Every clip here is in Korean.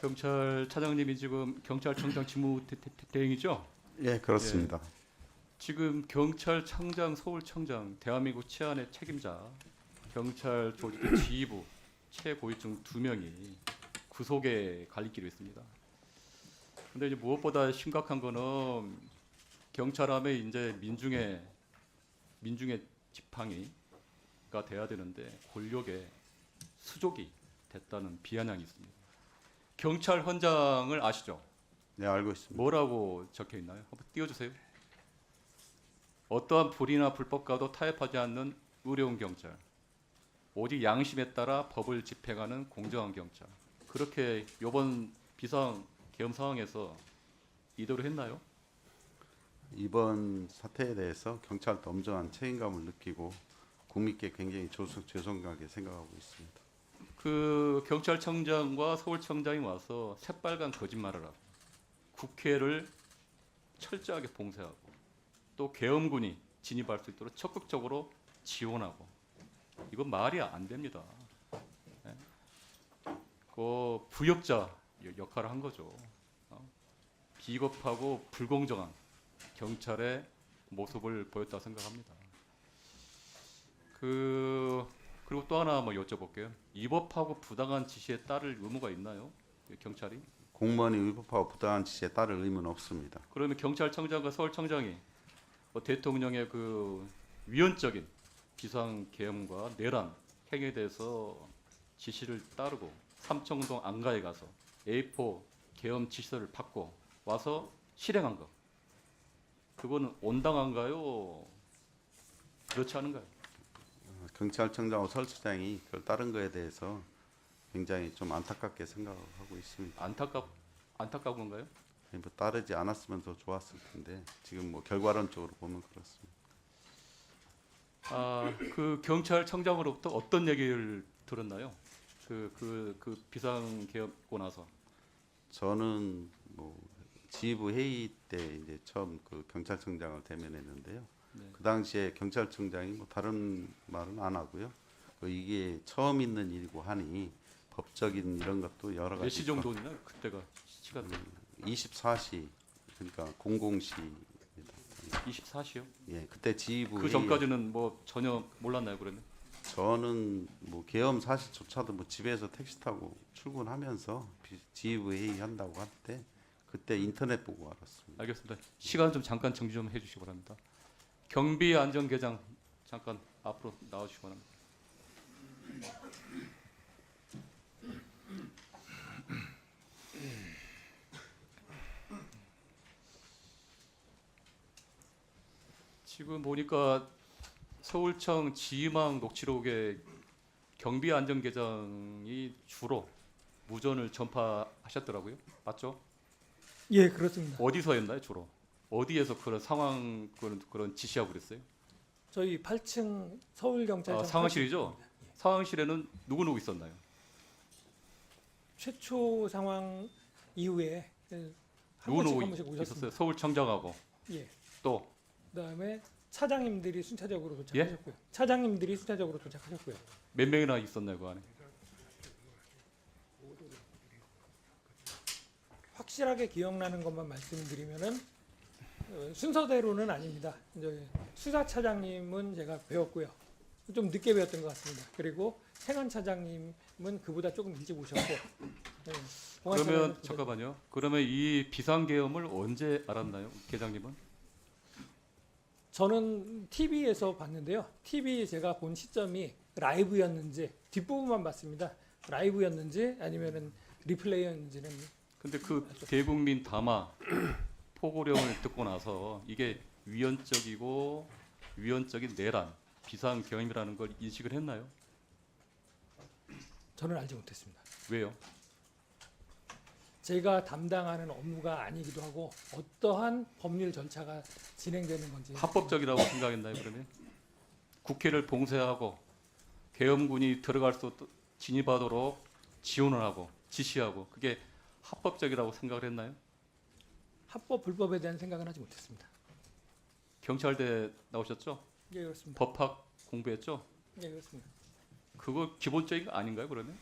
경찰차장님이 지금 경찰청장 직무대행이죠? 예, 그렇습니다. 지금 경찰청장, 서울청장, 대한민국 치안의 책임자, 경찰 조직의 지휘부 최고위층 2명이 구속에 갈리기로 했습니다. 근데 이제 무엇보다 심각한 거는 경찰함에 이제 민중의 지팡이가 돼야 되는데 권력의 수족이 됐다는 비아냥이 있습니다. 경찰 헌장을 아시죠? 네, 알고 있습니다. 뭐라고 적혀 있나요? 한번 띄워주세요. 어떠한 불의나 불법과도 타협하지 않는 의로운 경찰, 오직 양심에 따라 법을 집행하는 공정한 경찰. 그렇게 이번 비상 계엄 상황에서 이대로 했나요? 이번 사태에 대해서 경찰도 엄정한 책임감을 느끼고 국민께 굉장히 죄송하게 생각하고 있습니다. 그 경찰청장과 서울청장이 와서 새빨간 거짓말을 하고 국회를 철저하게 봉쇄하고 또 계엄군이 진입할 수 있도록 적극적으로 지원하고 이건 말이 안 됩니다. 예? 그 부역자 역할을 한 거죠. 비겁하고 불공정한 경찰의 모습을 보였다 생각합니다. 그리고 또 하나 뭐 여쭤볼게요. 위법하고 부당한 지시에 따를 의무가 있나요? 경찰이? 공무원이 위법하고 부당한 지시에 따를 의무는 없습니다. 그러면 경찰청장과 서울청장이 대통령의 그 위헌적인 비상계엄과 내란 행위에 대해서 지시를 따르고 삼청동 안가에 가서 A4 계엄 지시서를 받고 와서 실행한 거. 그거는 온당한가요? 그렇지 않은가요? 경찰청장하고 서울청장이 그걸 따른 거에 대해서 굉장히 좀 안타깝게 생각하고 있습니다. 안타까운 건가요? 뭐 따르지 않았으면 더 좋았을 텐데 지금 뭐 결과론적으로 보면 그렇습니다. 그 경찰청장으로부터 어떤 얘기를 들었나요? 그 비상계엄고 나서. 저는 뭐 지휘부 회의 때 이제 처음 그 경찰청장을 대면했는데요. 네. 그 당시에 경찰청장이 뭐 다른 말은 안 하고요. 이게 처음 있는 일이고 하니 법적인 이런 것도 여러 가지. 몇 시 정도였나요? 그때가 시간. 24시 그러니까 00시입니다. 24시요? 예, 그때 지휘부 그 전까지는 뭐 전혀 몰랐나요, 그러면? 저는 뭐 계엄 사실조차도 뭐 집에서 택시 타고 출근하면서 지휘부 회의 한다고 할 때 그때 인터넷 보고 알았습니다. 알겠습니다. 시간 좀 잠깐 정지 좀 해주시기 바랍니다. 경비안전계장 잠깐 앞으로 나와주시기 바랍니다. 지금 보니까 서울청 지휘망 녹취록에 경비안전계장이 주로 무전을 전파하셨더라고요. 맞죠? 예, 그렇습니다. 어디서 했나요, 주로? 어디에서 그런 상황 그런 지시하고 그랬어요? 저희 8층 서울경찰청 상황실이죠? 상황실에는 누구 있었나요? 최초 상황 이후에 한 번씩 있었어요? 오셨습니다. 서울청장하고 예. 또 그다음에 차장님들이 순차적으로 예? 도착하셨고요. 차장님들이 순차적으로 도착하셨고요. 몇 명이나 있었나요, 그 안에? 확실하게 기억나는 것만 말씀드리면은 순서대로는 아닙니다. 이제 수사차장님은 제가 배웠고요. 좀 늦게 배웠던 것 같습니다. 그리고 행안차장님은 그보다 조금 일찍 오셨고. 네, 그러면 잠깐만요. 그러면 이 비상계엄을 언제 알았나요, 계장님은? 저는 TV에서 봤는데요. TV 제가 본 시점이 라이브였는지 뒷부분만 봤습니다. 라이브였는지 아니면은 리플레이였는지는. 근데 그 대국민 담화 포고령을 듣고 나서 이게 위헌적인 내란 비상계엄이라는 걸 인식을 했나요? 저는 알지 못했습니다. 왜요? 제가 담당하는 업무가 아니기도 하고 어떠한 법률 절차가 진행되는 건지. 합법적이라고 생각했나요, 그러면? 국회를 봉쇄하고 계엄군이 들어갈 수 진입하도록 지원을 하고 지시하고 그게 합법적이라고 생각을 했나요? 합법 불법에 대한 생각은 하지 못했습니다. 경찰대 나오셨죠? 예, 그렇습니다. 법학 공부했죠? 예, 그렇습니다. 그거 기본적인 거 아닌가요, 그러면?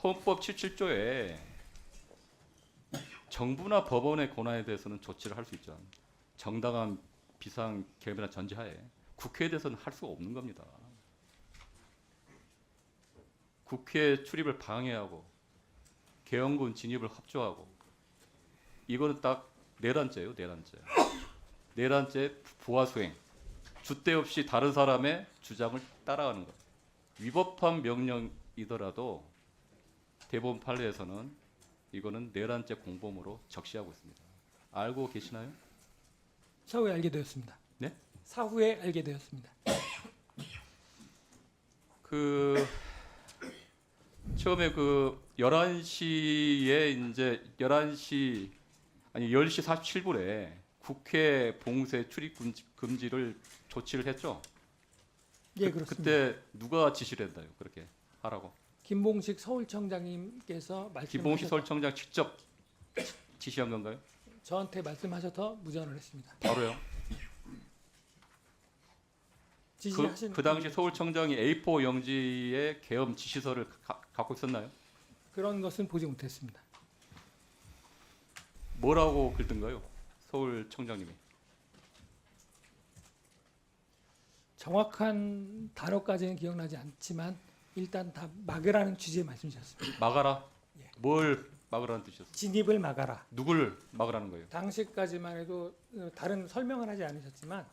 헌법 77조에 정부나 법원의 권한에 대해서는 조치를 할 수 있죠. 정당한 비상 계엄이나 전제하에 국회에 대해서는 할 수가 없는 겁니다. 국회 출입을 방해하고 계엄군 진입을 협조하고 이거는 딱 내란죄예요, 내란죄. 내란죄 부하 수행. 줏대 없이 다른 사람의 주장을 따라가는 것. 위법한 명령이더라도 대법원 판례에서는 이거는 내란죄 공범으로 적시하고 있습니다. 알고 계시나요? 사후에 알게 되었습니다. 네? 사후에 알게 되었습니다. 그 처음에 그 11시에 이제 11시 아니 10시 47분에 국회 봉쇄 출입 금지를 조치를 했죠. 예, 그렇습니다. 그때 누가 지시를 했나요? 그렇게 하라고. 김봉식 서울청장님께서 김봉식 말씀하셔서 서울청장 직접 지시한 건가요? 저한테 말씀하셔서 무전을 했습니다. 바로요. 지시하신 그 당시 서울청장이 A4 용지에 계엄 지시서를 갖고 있었나요? 그런 것은 보지 못했습니다. 뭐라고 긁던가요? 서울청장님이. 정확한 단어까지는 기억나지 않지만 일단 다 막으라는 취지의 말씀이셨습니다. 막아라. 예. 뭘 막으라는 뜻이었어요? 진입을 막아라. 누굴 막으라는 거예요? 당시까지만 해도 다른 설명을 하지 않으셨지만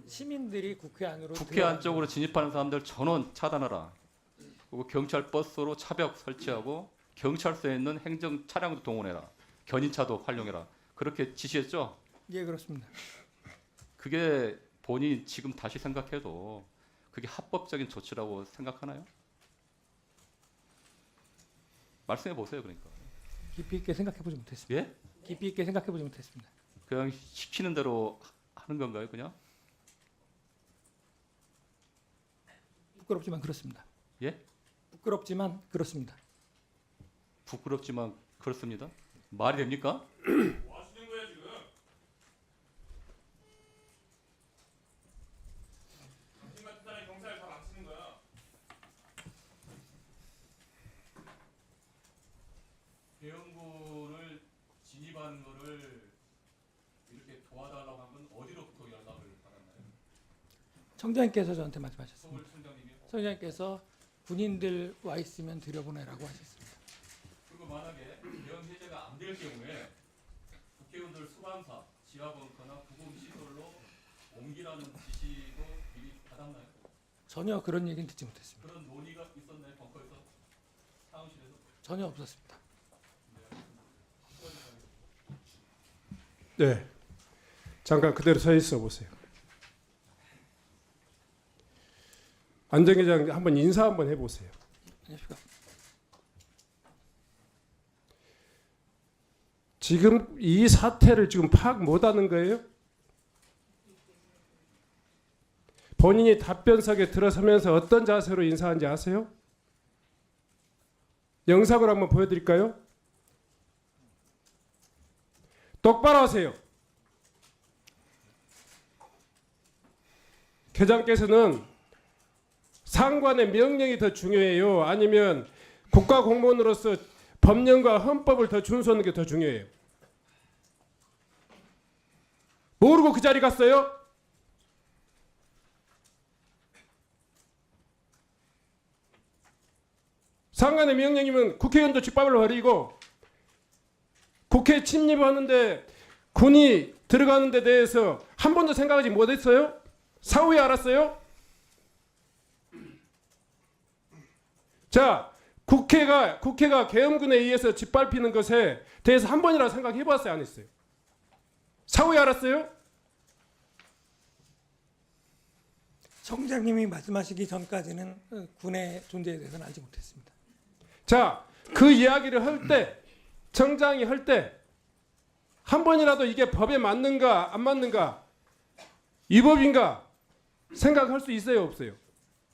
시민들이 국회 안으로 국회 들어가는 안쪽으로 진입하는 사람들 전원 차단하라. 그리고 경찰 버스로 차벽 설치하고 경찰서에 있는 행정 차량도 동원해라. 견인차도 활용해라. 그렇게 지시했죠. 예, 그렇습니다. 그게 본인 지금 다시 생각해도 그게 합법적인 조치라고 생각하나요? 말씀해 보세요. 그러니까. 깊이 있게 생각해 보지 못했습니다. 예? 깊이 있게 생각해 보지 못했습니다. 그냥 시키는 대로 하는 건가요? 그냥? 부끄럽지만 그렇습니다. 예? 부끄럽지만 그렇습니다. 부끄럽지만 그렇습니다. 말이 됩니까? 뭐 하시는 거야 지금? 당신 같은 사람이 경찰 다 망치는 거야. 계엄군을 진입하는 거를 이렇게 도와달라고 한 건 어디로부터 연락을 받았나요? 청장님께서 저한테 말씀하셨습니다. 서울청장님이요? 청장님께서 군인들 와 있으면 들여보내라고 하셨습니다. 그리고 만약에 계엄 해제가 안 될 경우에 국회의원들 수방사, 지하 벙커나 구금 시설로 옮기라는 지시도 미리 받았나요? 전혀 그런 얘기는 듣지 못했습니다. 그런 논의가 있었나요? 벙커에서? 사무실에서? 전혀 없었습니다. 네. 잠깐 그대로 서 있어 보세요. 안정회장 한번 인사 한번 해보세요. 안녕하십니까. 지금 이 사태를 지금 파악 못하는 거예요? 본인이 답변석에 들어서면서 어떤 자세로 인사한지 아세요? 영상을 한번 보여드릴까요? 똑바로 하세요. 계장께서는 상관의 명령이 더 중요해요? 아니면 국가 공무원으로서 법령과 헌법을 더 준수하는 게 더 중요해요? 모르고 그 자리 갔어요? 상관의 명령이면 국회의원도 직밥을 버리고 국회 침입하는데 군이 들어가는 데 대해서 한 번도 생각하지 못했어요? 사후에 알았어요? 자, 국회가 계엄군에 의해서 짓밟히는 것에 대해서 한 번이라도 생각해 봤어요? 안 했어요? 사후에 알았어요? 청장님이 말씀하시기 전까지는 군의 존재에 대해서는 알지 못했습니다. 자, 그 이야기를 할 때, 청장이 할 때, 한 번이라도 이게 법에 맞는가, 안 맞는가, 위법인가, 생각할 수 있어요, 없어요?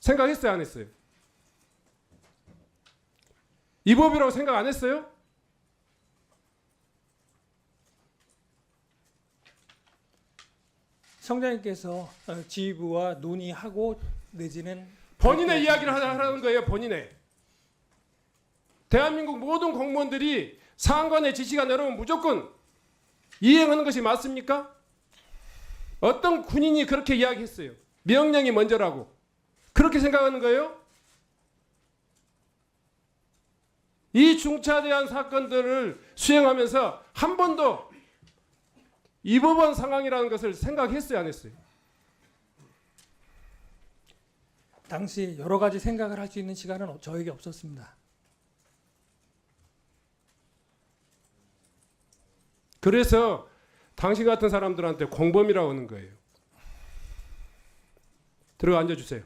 생각했어요, 안 했어요? 위법이라고 생각 안 했어요? 청장님께서 지휘부와 논의하고 내지는 본인의 이야기를 하라는 거예요, 본인의. 대한민국 모든 공무원들이 상관의 지시가 내려오면 무조건 이행하는 것이 맞습니까? 어떤 군인이 그렇게 이야기했어요. 명령이 먼저라고. 그렇게 생각하는 거예요? 이 중차대한 사건들을 수행하면서 한 번도 이 법원 상황이라는 것을 생각했어요, 안 했어요? 당시 여러 가지 생각을 할 수 있는 시간은 저에게 없었습니다. 그래서 당신 같은 사람들한테 공범이라고 하는 거예요. 들어가 앉아주세요.